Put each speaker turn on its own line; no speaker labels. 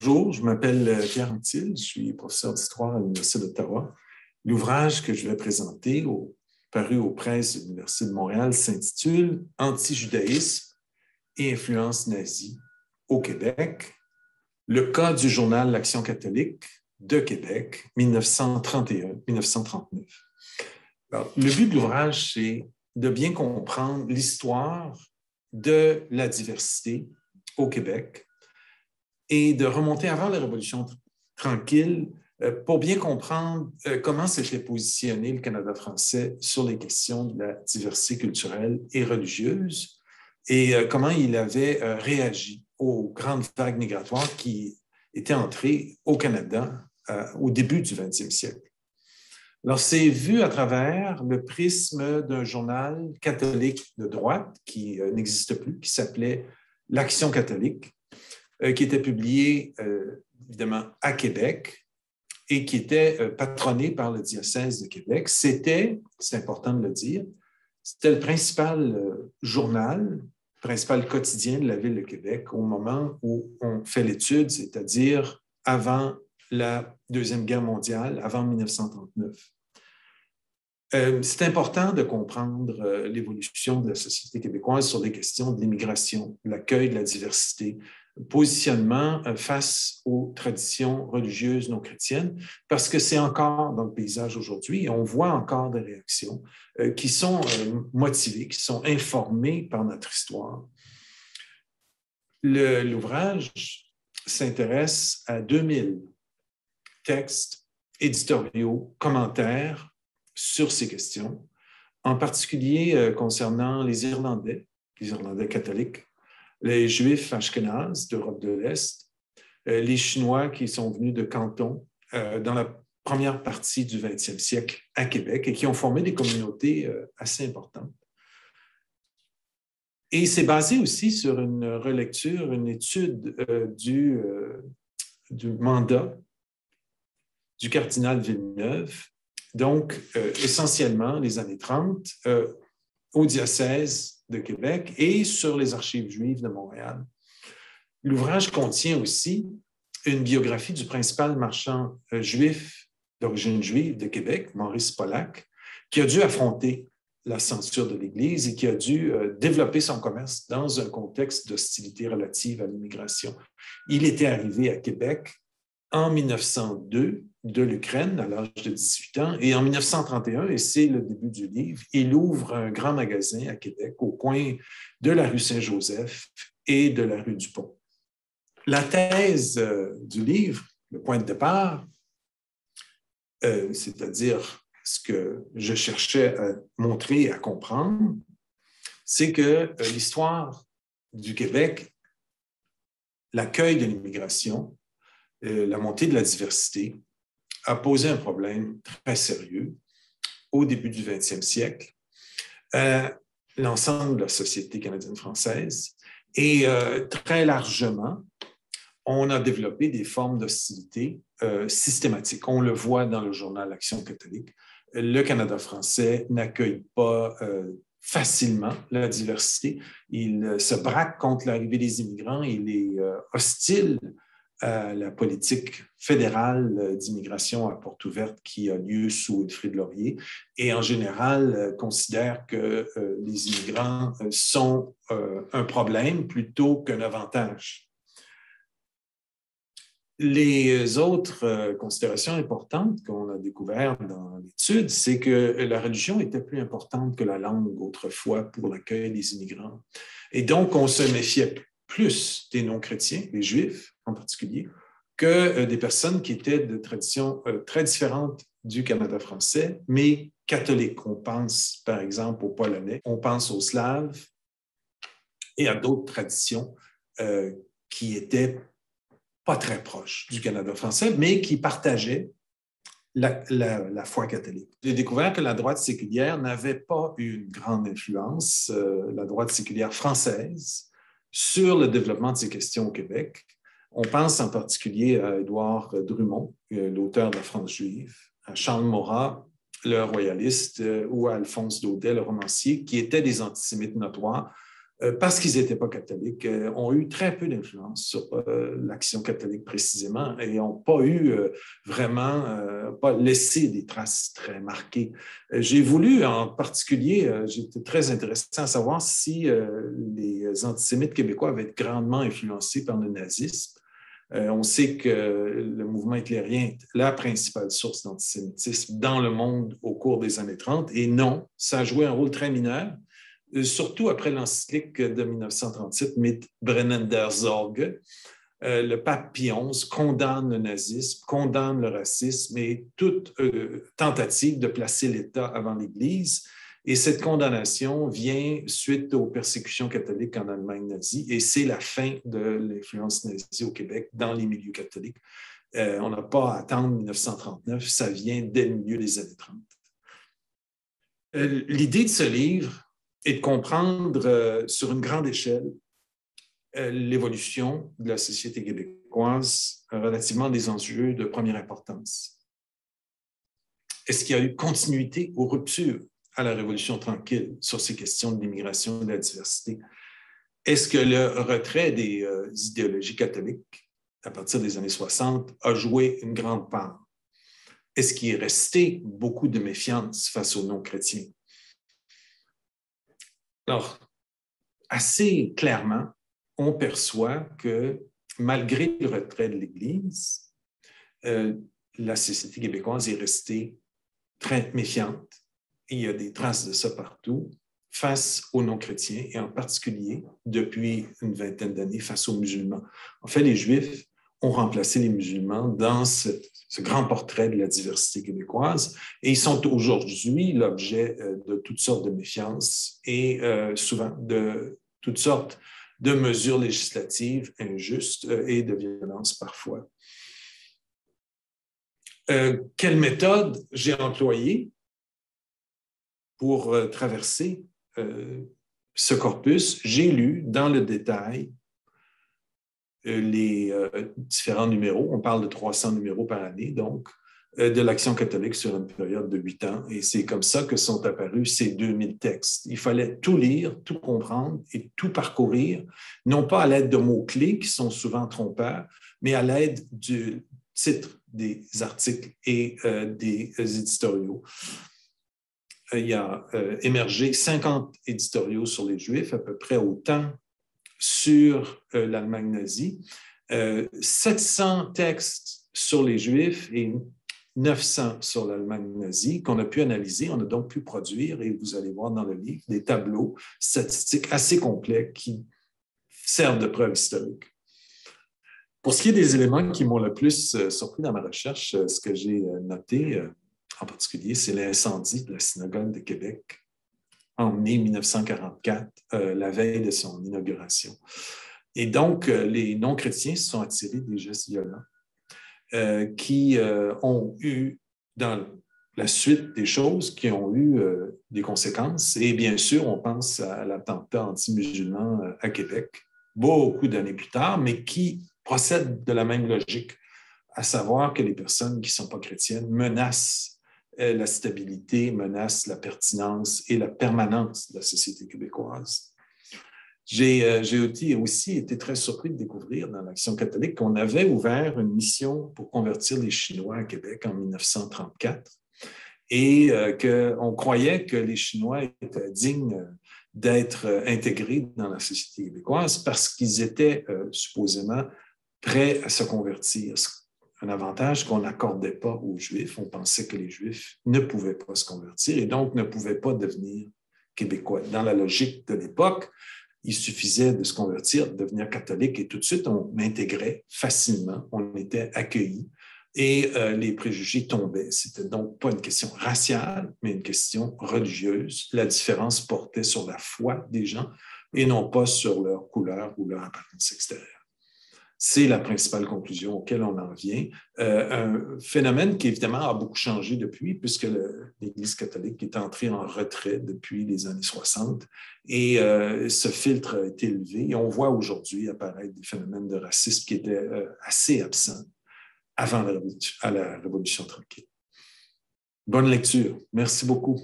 Bonjour, je m'appelle Pierre Anctil, je suis professeur d'histoire à l'Université d'Ottawa. L'ouvrage que je vais présenter, paru aux presses de l'Université de Montréal, s'intitule « Antijudaïsme et influence nazie au Québec, le cas du journal L'Action catholique de Québec, 1931-1939 ». Le but de l'ouvrage, c'est de bien comprendre l'histoire de la diversité au Québec et de remonter avant la Révolution tranquille pour bien comprendre comment s'était positionné le Canada français sur les questions de la diversité culturelle et religieuse et comment il avait réagi aux grandes vagues migratoires qui étaient entrées au Canada au début du 20e siècle. Alors, c'est vu à travers le prisme d'un journal catholique de droite qui n'existe plus, qui s'appelait L'Action catholique, qui était publié évidemment à Québec et qui était patronné par le diocèse de Québec. C'était, c'est important de le dire, c'était le principal journal, le principal quotidien de la ville de Québec au moment où on fait l'étude, c'est-à-dire avant la Deuxième Guerre mondiale, avant 1939. C'est important de comprendre l'évolution de la société québécoise sur les questions de l'immigration, l'accueil de la diversité, positionnement face aux traditions religieuses non chrétiennes, parce que c'est encore dans le paysage aujourd'hui et on voit encore des réactions qui sont motivées, qui sont informées par notre histoire. L'ouvrage s'intéresse à 2000 textes éditoriaux, commentaires sur ces questions, en particulier concernant les Irlandais catholiques, les Juifs ashkénazes d'Europe de l'Est, les Chinois qui sont venus de Canton dans la première partie du 20e siècle à Québec et qui ont formé des communautés assez importantes. Et c'est basé aussi sur une relecture, une étude du mandat du cardinal Villeneuve, donc essentiellement les années 30, au diocèse de Québec et sur les archives juives de Montréal. L'ouvrage contient aussi une biographie du principal marchand juif d'origine juive de Québec, Maurice Pollack, qui a dû affronter la censure de l'Église et qui a dû développer son commerce dans un contexte d'hostilité relative à l'immigration. Il était arrivé à Québec en 1902 de l'Ukraine à l'âge de 18 ans et en 1931, et c'est le début du livre, il ouvre un grand magasin à Québec au coin de la rue Saint-Joseph et de la rue du Pont. La thèse du livre, le point de départ, c'est-à-dire ce que je cherchais à montrer et à comprendre, c'est que l'histoire du Québec, l'accueil de l'immigration, la montée de la diversité a posé un problème très sérieux au début du 20e siècle à l'ensemble de la société canadienne-française et très largement, on a développé des formes d'hostilité systématiques. On le voit dans le journal L'Action catholique. Le Canada français n'accueille pas facilement la diversité. Il se braque contre l'arrivée des immigrants. Il est hostile à la politique fédérale d'immigration à porte ouverte qui a lieu sous Wilfrid Laurier et en général considère que les immigrants sont un problème plutôt qu'un avantage. Les autres considérations importantes qu'on a découvertes dans l'étude, c'est que la religion était plus importante que la langue autrefois pour l'accueil des immigrants. Et donc, on se méfiait plus des non-chrétiens, les Juifs en particulier, que des personnes qui étaient de traditions très différentes du Canada français, mais catholiques. On pense, par exemple, aux Polonais, on pense aux Slaves et à d'autres traditions qui étaient pas très proches du Canada français, mais qui partageaient la foi catholique. J'ai découvert que la droite séculière n'avait pas eu une grande influence, la droite séculière française, sur le développement de ces questions au Québec. On pense en particulier à Édouard Drummond, l'auteur de la France juive, à Charles Maurras, le royaliste, ou à Alphonse Daudet, le romancier, qui étaient des antisémites notoires parce qu'ils n'étaient pas catholiques, ont eu très peu d'influence sur l'action catholique précisément et n'ont pas eu vraiment, pas laissé des traces très marquées. J'ai voulu en particulier, j'étais très intéressé à savoir si les antisémites québécois avaient été grandement influencés par le nazisme. On sait que le mouvement hitlérien est la principale source d'antisémitisme dans le monde au cours des années 30, et non, ça a joué un rôle très mineur, surtout après l'encyclique de 1937, Mit brennender Sorge. Le pape Pie XI condamne le nazisme, condamne le racisme et toute tentative de placer l'État avant l'Église. Et cette condamnation vient suite aux persécutions catholiques en Allemagne nazie, et c'est la fin de l'influence nazie au Québec dans les milieux catholiques. On n'a pas à attendre 1939, ça vient dès le milieu des années 30. L'idée de ce livre est de comprendre sur une grande échelle l'évolution de la société québécoise relativement des enjeux de première importance. Est-ce qu'il y a eu continuité ou rupture à la Révolution tranquille sur ces questions de l'immigration et de la diversité? Est-ce que le retrait des idéologies catholiques à partir des années 60 a joué une grande part? Est-ce qu'il est resté beaucoup de méfiance face aux non-chrétiens? Alors, assez clairement, on perçoit que malgré le retrait de l'Église, la société québécoise est restée très méfiante. Et il y a des traces de ça partout face aux non-chrétiens, et en particulier depuis une vingtaine d'années face aux musulmans. En fait, les Juifs ont remplacé les musulmans dans ce grand portrait de la diversité québécoise, et ils sont aujourd'hui l'objet de toutes sortes de méfiances et souvent de toutes sortes de mesures législatives injustes et de violences parfois. Quelle méthode j'ai employée pour traverser ce corpus? J'ai lu dans le détail les différents numéros. On parle de 300 numéros par année, donc, de l'Action catholique sur une période de 8 ans. Et c'est comme ça que sont apparus ces 2000 textes. Il fallait tout lire, tout comprendre et tout parcourir, non pas à l'aide de mots-clés qui sont souvent trompeurs, mais à l'aide du titre des articles et des éditoriaux. Il y a émergé 50 éditoriaux sur les Juifs, à peu près autant sur l'Allemagne nazie, 700 textes sur les Juifs et 900 sur l'Allemagne nazie qu'on a pu analyser. On a donc pu produire, et vous allez voir dans le livre, des tableaux statistiques assez complets qui servent de preuve historique. Pour ce qui est des éléments qui m'ont le plus surpris dans ma recherche, ce que j'ai noté en particulier, c'est l'incendie de la synagogue de Québec en mai 1944, la veille de son inauguration. Et donc, les non-chrétiens se sont attirés des gestes violents qui ont eu, dans la suite des choses, qui ont eu des conséquences. Et bien sûr, on pense à l'attentat anti-musulman à Québec, beaucoup d'années plus tard, mais qui procède de la même logique, à savoir que les personnes qui ne sont pas chrétiennes menacent la stabilité, menacent la pertinence et la permanence de la société québécoise. J'ai aussi été très surpris de découvrir dans l'Action catholique qu'on avait ouvert une mission pour convertir les Chinois à Québec en 1934 et qu'on croyait que les Chinois étaient dignes d'être intégrés dans la société québécoise parce qu'ils étaient supposément prêts à se convertir. Un avantage qu'on n'accordait pas aux Juifs. On pensait que les Juifs ne pouvaient pas se convertir et donc ne pouvaient pas devenir québécois. Dans la logique de l'époque, il suffisait de se convertir, de devenir catholique et tout de suite, on intégrait facilement, on était accueillis et les préjugés tombaient. C'était donc pas une question raciale, mais une question religieuse. La différence portait sur la foi des gens et non pas sur leur couleur ou leur apparence extérieure. C'est la principale conclusion auquel on en vient. Un phénomène qui, évidemment, a beaucoup changé depuis, puisque l'Église catholique est entrée en retrait depuis les années 60 et ce filtre a été élevé. Et on voit aujourd'hui apparaître des phénomènes de racisme qui étaient assez absents avant la Révolution tranquille. Bonne lecture. Merci beaucoup.